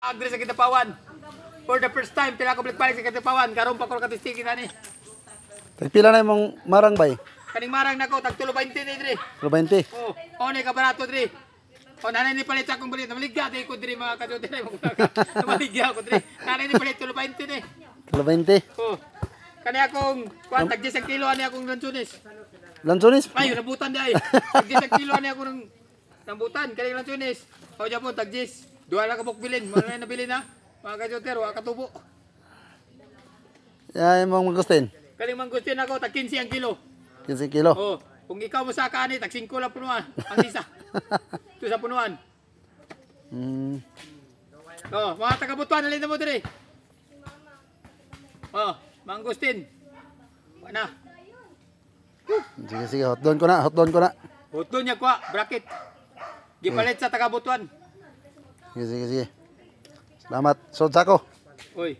Agri sa Kitapawan. For the first time, pila ko balik sa Kitapawan. Karon pa ko katistigin ani. Tagpila na imong marang bay? Kaning marang nako tag 20 ni diri. 20. Oh, ni ka barato diri. O nanay ni palit akong balit. Maligya di ko diri mga kadyo diri. Maligya ko diri. Nanay ni palit 20 ni. 20. Oh. Kani akong kuan tag 10 kilo ani akong lansunis. Lansones? Ay, nabutan di ay. Tag 10 kilo ani ako ng nabutan kani lansunis. O Japon tag 10. Duha lang ka buk bilin. Mga nabilin na. Mga kadyoter, wa katubo. Yan imong magustin. Kaning mangustin ako tag 15 ang kilo. 15 kilo. Oh, kung ikaw mo sa kani tag 5 lang punuan. Ang isa. Ito sa punuan. Oh, mga taga-Butuan alin na mo dire. Oh, mangustin. Wa na. Sige, sige. Hotdon ko na. Hotdon ko na. Buto niya kwa, bracket. Gipalit sa taga-Butuan. Sige, sige, sige. Salamat. Sod sa ako. Oy.